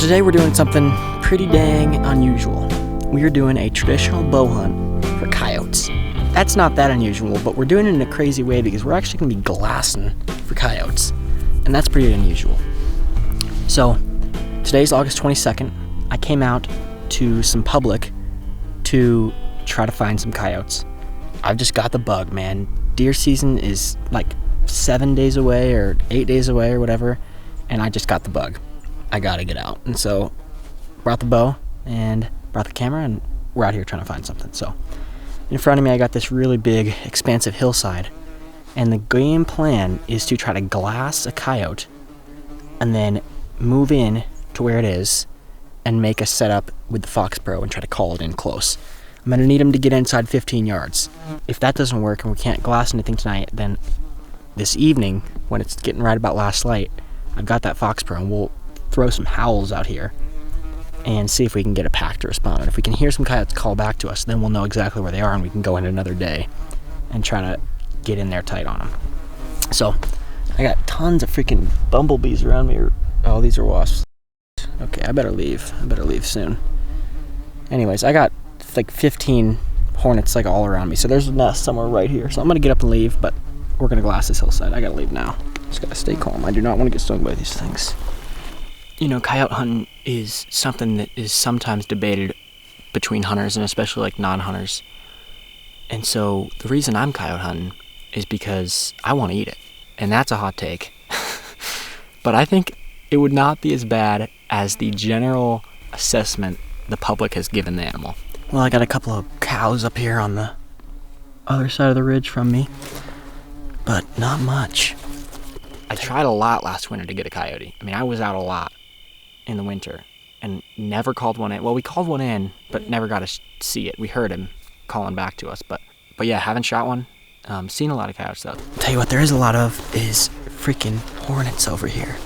So today we're doing something pretty dang unusual. We are doing a traditional bow hunt for coyotes. That's not that unusual, but we're doing it in a crazy way because we're actually going to be glassing for coyotes. And that's pretty unusual. So today's August 22nd. I came out to some public to try to find some coyotes. I've just got the bug, man. Deer season is like 7 days away or 8 days away or whatever, and I just got the bug. I gotta get out. And so brought the bow and brought the camera, and we're out here trying to find something. So in front of me I got this really big expansive hillside, and the game plan is to try to glass a coyote and then move in to where it is and make a setup with the Fox Pro and try to call it in close. I'm gonna need him to get inside 15 yards. If that doesn't work and we can't glass anything tonight, then this evening when it's getting right about last light, I've got that Fox Pro and we'll throw some howls out here and see if we can get a pack to respond. And if we can hear some coyotes call back to us, then we'll know exactly where they are and we can go in another day and try to get in there tight on them. So I got tons of freaking bumblebees around me. Oh, these are wasps. Okay, I better leave soon. Anyways, I got like 15 hornets like all around me, so there's a nest somewhere right here. So I'm gonna get up and leave, but we're gonna glass this hillside. I gotta leave now. Just gotta stay calm. I do not want to get stung by these things. You know, coyote hunting is something that is sometimes debated between hunters and especially like non-hunters. And so the reason I'm coyote hunting is because I want to eat it. And that's a hot take. But I think it would not be as bad as the general assessment the public has given the animal. Well, I got a couple of cows up here on the other side of the ridge from me, but not much. I tried a lot last winter to get a coyote. I mean, I was out a lot in the winter and never called one in. Well, we called one in, but never got to see it. We heard him calling back to us, but yeah, haven't shot one. Seen a lot of coyotes though. I'll tell you what there is a lot of is freaking hornets over here.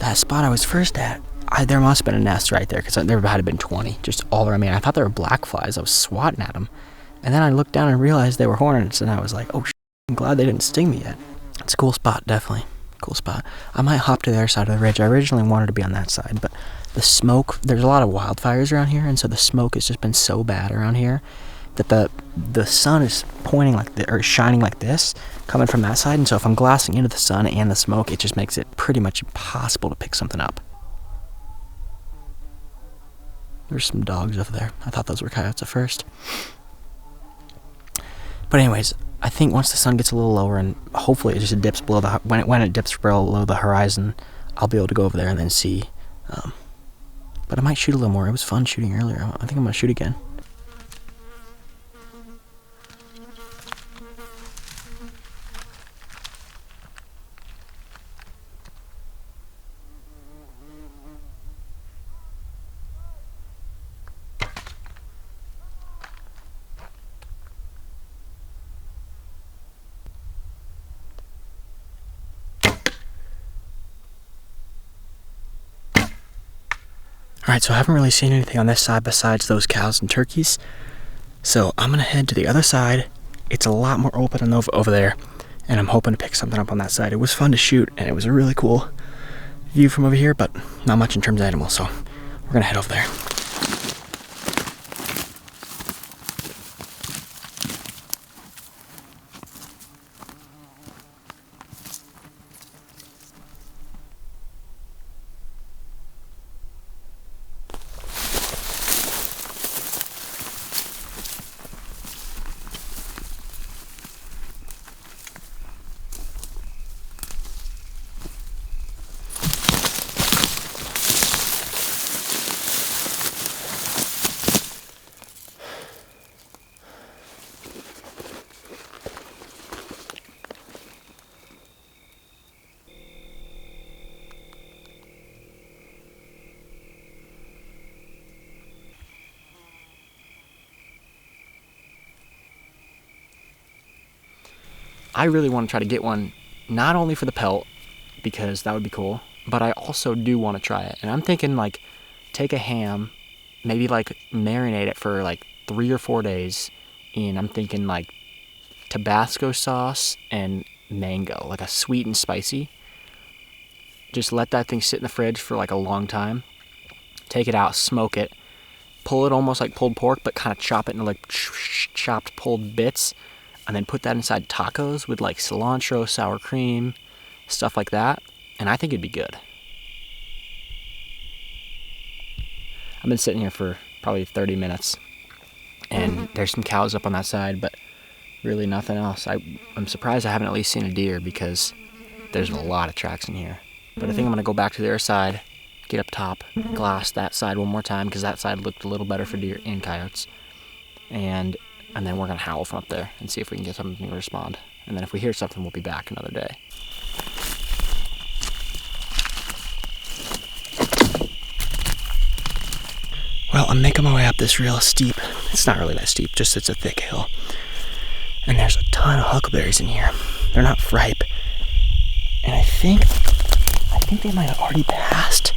That spot I was first at, there must have been a nest right there because there had been 20 just all around me. I thought they were black flies. I was swatting at them, and then I looked down and realized they were hornets, and I was like, oh shit, I'm glad they didn't sting me yet. It's a cool spot, definitely. Cool spot. I might hop to the other side of the ridge. I originally wanted to be on that side, but the smoke, there's a lot of wildfires around here, and so the smoke has just been so bad around here that the sun is pointing or shining like this, coming from that side, and so if I'm glassing into the sun and the smoke, it just makes it pretty much impossible to pick something up. There's some dogs over there. I thought those were coyotes at first. But anyways, I think once the sun gets a little lower and hopefully it just dips below when it dips below the horizon, I'll be able to go over there and then see. But I might shoot a little more. It was fun shooting earlier. I think I'm gonna shoot again. Alright, so I haven't really seen anything on this side besides those cows and turkeys. So I'm going to head to the other side. It's a lot more open than over there, and I'm hoping to pick something up on that side. It was fun to shoot, and it was a really cool view from over here, but not much in terms of animals, so we're going to head over there. I really want to try to get one, not only for the pelt, because that would be cool, but I also do want to try it. And I'm thinking like take a ham, maybe like marinate it for like 3 or 4 days in, I'm thinking like Tabasco sauce and mango, like a sweet and spicy. Just let that thing sit in the fridge for like a long time, take it out, smoke it, pull it almost like pulled pork, but kind of chop it into like chopped pulled bits, and then put that inside tacos with like cilantro, sour cream, stuff like that, and I think it'd be good. I've been sitting here for probably 30 minutes, and there's some cows up on that side, but really nothing else. I'm surprised I haven't at least seen a deer, because there's a lot of tracks in here. But I think I'm gonna go back to the other side, get up top, glass that side one more time, because that side looked a little better for deer and coyotes. And then we're gonna howl from up there and see if we can get something to respond. And then if we hear something, we'll be back another day. Well, I'm making my way up this real steep, it's not really that steep, just it's a thick hill. And there's a ton of huckleberries in here. They're not ripe. And I think they might have already passed,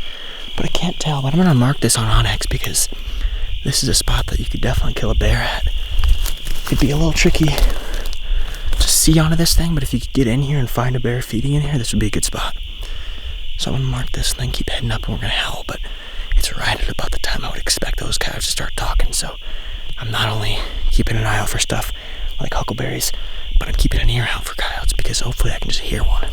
but I can't tell. But I'm gonna mark this on Onyx, because this is a spot that you could definitely kill a bear at. It'd be a little tricky to see onto this thing, but if you could get in here and find a bear feeding in here, this would be a good spot. So I'm gonna mark this and then keep heading up, and we're gonna howl. But it's right at about the time I would expect those coyotes to start talking. So I'm not only keeping an eye out for stuff like huckleberries, but I'm keeping an ear out for coyotes, because hopefully I can just hear one.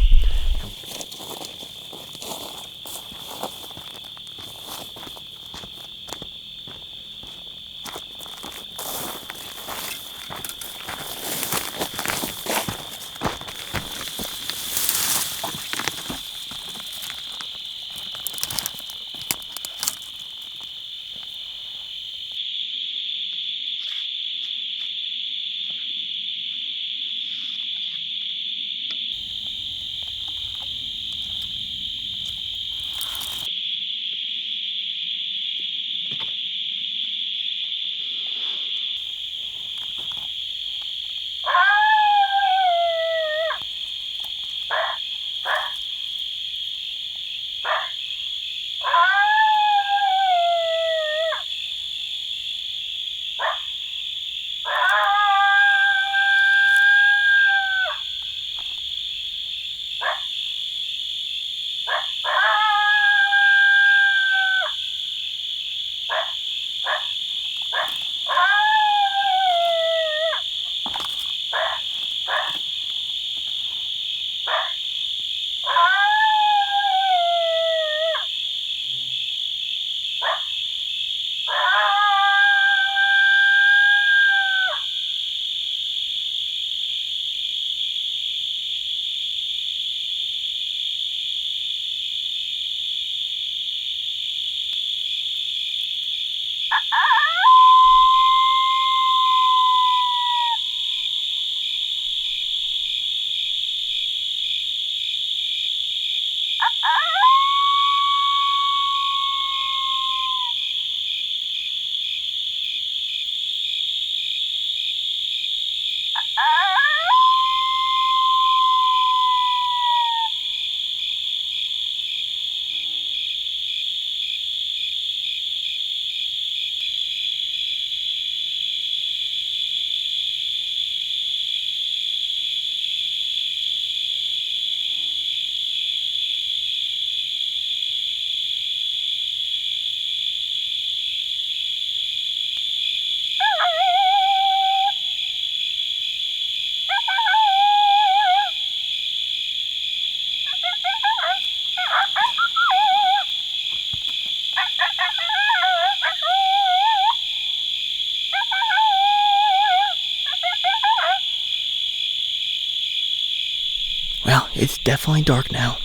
Well, it's definitely dark now.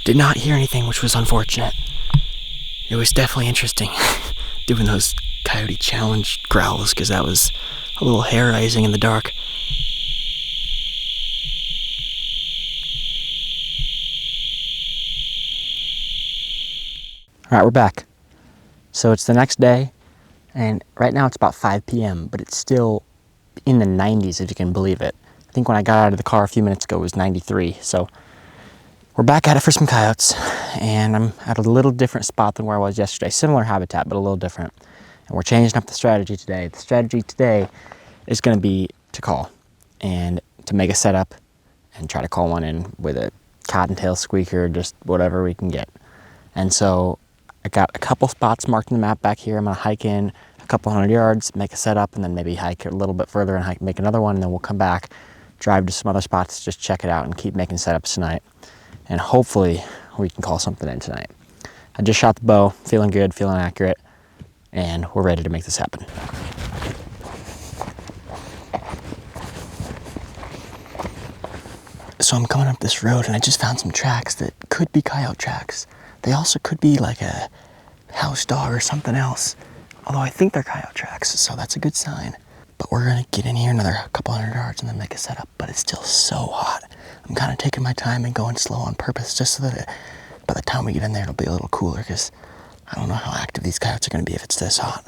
Did not hear anything, which was unfortunate. It was definitely interesting doing those coyote challenge growls, because that was a little hair-raising in the dark. Alright, we're back. So it's the next day, and right now it's about 5 p.m., but it's still in the 90s, if you can believe it. I think when I got out of the car a few minutes ago, it was 93. So we're back at it for some coyotes, and I'm at a little different spot than where I was yesterday. Similar habitat, but a little different. And we're changing up the strategy today. The strategy today is going to be to call and to make a setup and try to call one in with a cottontail squeaker, just whatever we can get. And so I got a couple spots marked on the map back here. I'm gonna hike in a couple 100 yards, make a setup, and then maybe hike a little bit further and make another one, and then we'll come back, drive to some other spots, just check it out and keep making setups tonight. And hopefully we can call something in tonight. I just shot the bow, feeling good, feeling accurate, and we're ready to make this happen. So I'm coming up this road and I just found some tracks that could be coyote tracks. They also could be like a house dog or something else. Although I think they're coyote tracks, so that's a good sign. But we're gonna get in here another couple 100 yards and then make a setup, but it's still so hot. I'm kind of taking my time and going slow on purpose just so that by the time we get in there, it'll be a little cooler, because I don't know how active these coyotes are gonna be if it's this hot.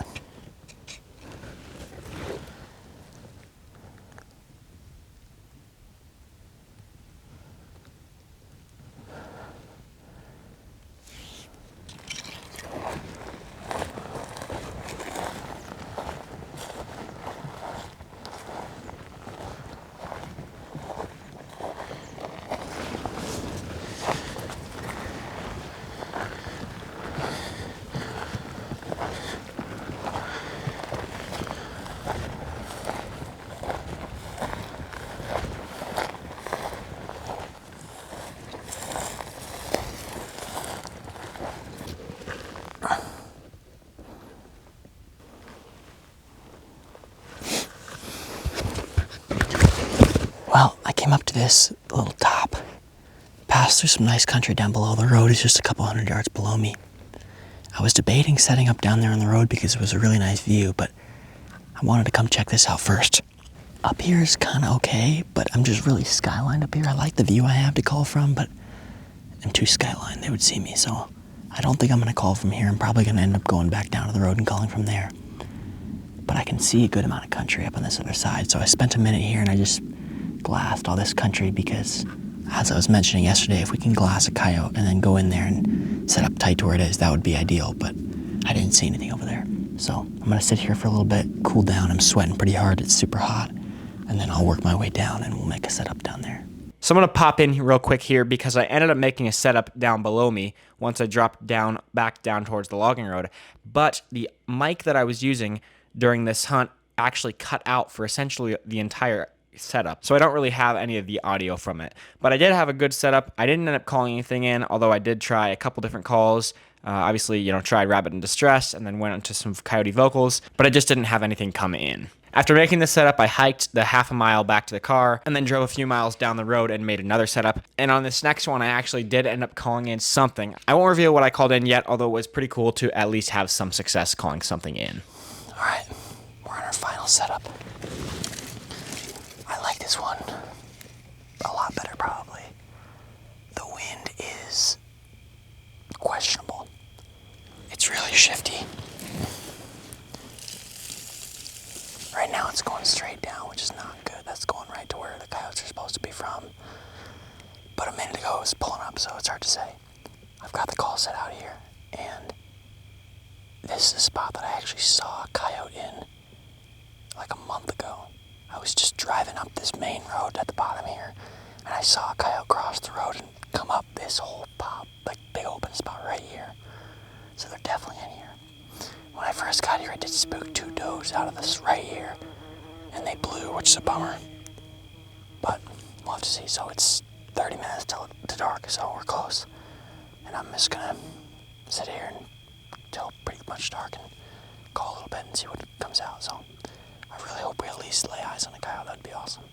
Well, I came up to this little top, passed through some nice country down below. The road is just a couple 100 yards below me. I was debating setting up down there on the road because it was a really nice view, but I wanted to come check this out first. Up here is kind of okay, but I'm just really skylined up here. I like the view I have to call from, but I'm too skylined. They would see me, so I don't think I'm gonna call from here. I'm probably gonna end up going back down to the road and calling from there. But I can see a good amount of country up on this other side, so I spent a minute here and I just glassed all this country because, as I was mentioning yesterday, if we can glass a coyote and then go in there and set up tight to where it is, that would be ideal, but I didn't see anything over there. So I'm gonna sit here for a little bit, cool down. I'm sweating pretty hard, it's super hot, and then I'll work my way down and we'll make a setup down there. So I'm gonna pop in real quick here because I ended up making a setup down below me once I dropped back down towards the logging road, but the mic that I was using during this hunt actually cut out for essentially the entire setup, so I don't really have any of the audio from it, but I did have a good setup. I didn't end up calling anything in, although I did try a couple different calls. Obviously, tried rabbit in distress and then went into some coyote vocals, but I just didn't have anything come in. After making this setup, I hiked the half a mile back to the car and then drove a few miles down the road and made another setup. And on this next one, I actually did end up calling in something. I won't reveal what I called in yet, although it was pretty cool to at least have some success calling something in. All right, we're on our final setup. I like this one a lot better, probably. The wind is questionable. It's really shifty. Right now it's going straight down, which is not good. That's going right to where the coyotes are supposed to be from. But a minute ago it was pulling up, so it's hard to say. I've got the call set out here, and this is a spot that I actually saw a coyote in like a month ago. I was just driving up this main road at the bottom here, and I saw a coyote cross the road and come up this whole like big open spot right here. So they're definitely in here. When I first got here, I did spook 2 does out of this right here, and they blew, which is a bummer. But we'll have to see. So it's 30 minutes till dark, so we're close. And I'm just gonna sit here until pretty much dark and call a little bit and see what comes out. So I really hope we at least lay eyes on a coyote. That'd be awesome.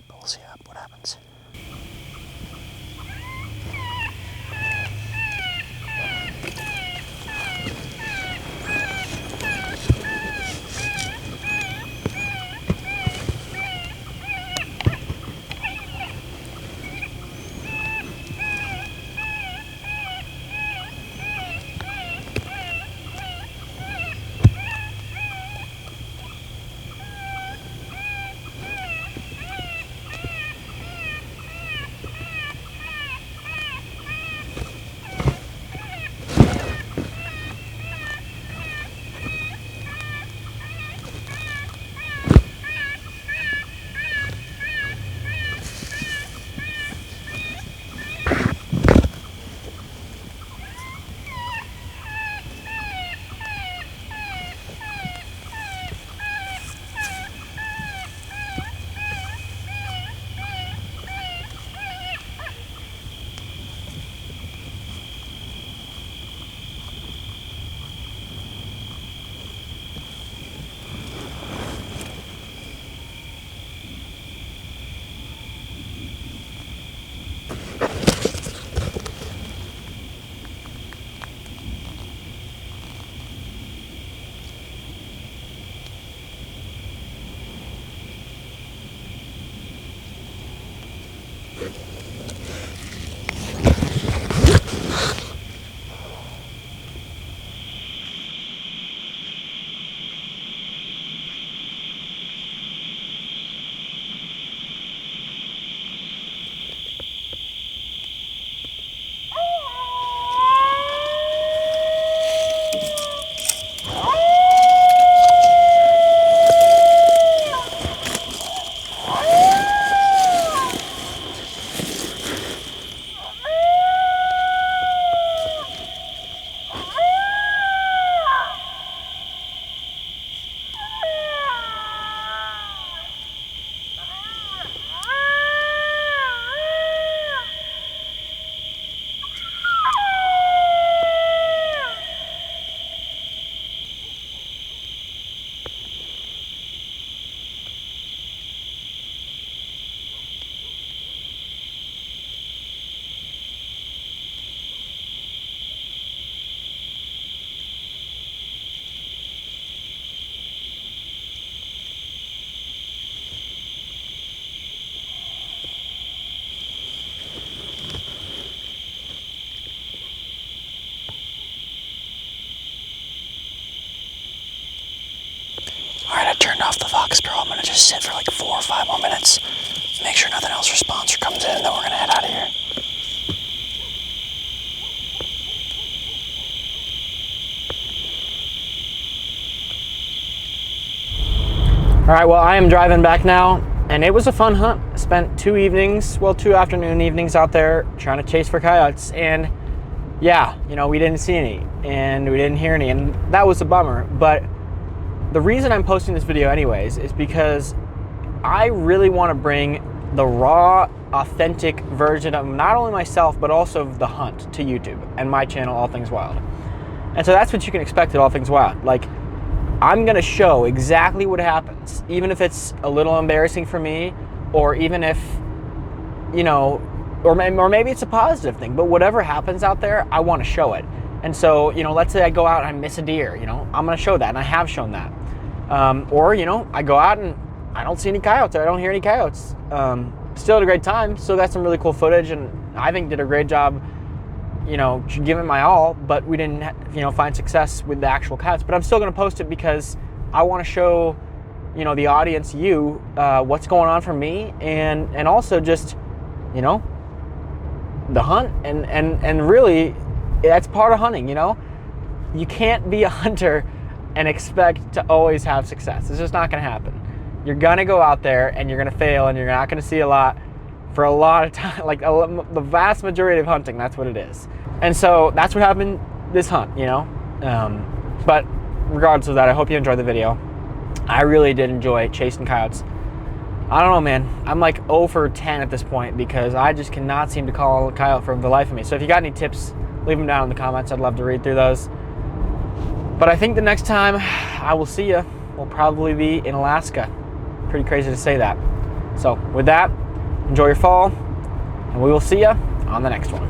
But we'll see what happens. Alright, I turned off the Fox Pro. I'm gonna just sit for like 4 or 5 more minutes. Make sure nothing else responds or comes in, and then we're gonna head out of here. Alright, well, I am driving back now, and it was a fun hunt. I spent 2 afternoon evenings out there trying to chase for coyotes, and yeah, you know, we didn't see any, and we didn't hear any, and that was a bummer. But the reason I'm posting this video anyways is because I really want to bring the raw, authentic version of not only myself, but also of the hunt to YouTube and my channel, All Things Wild. And so that's what you can expect at All Things Wild. Like, I'm gonna show exactly what happens, even if it's a little embarrassing for me, or even if, you know, or maybe it's a positive thing, but whatever happens out there, I wanna show it. And so, you know, let's say I go out and I miss a deer, you know, I'm gonna show that, and I have shown that. Or, you know, I go out and I don't see any coyotes, or I don't hear any coyotes. Still had a great time, still got some really cool footage, and I think did a great job, you know, giving my all, but we didn't, you know, find success with the actual coyotes. But I'm still gonna post it because I wanna show, you know, the audience, what's going on for me, and also just, you know, the hunt, and really, that's part of hunting, you know? You can't be a hunter and expect to always have success. It's just not gonna happen. You're gonna go out there and you're gonna fail, and you're not gonna see a lot for a lot of time, like the vast majority of hunting, that's what it is. And so that's what happened this hunt, you know? But regardless of that, I hope you enjoyed the video. I really did enjoy chasing coyotes. I don't know, man. I'm like 0 for 10 at this point because I just cannot seem to call a coyote for the life of me. So if you got any tips, leave them down in the comments. I'd love to read through those. But I think the next time I will see you will probably be in Alaska. Pretty crazy to say that. So with that, enjoy your fall, and we will see you on the next one.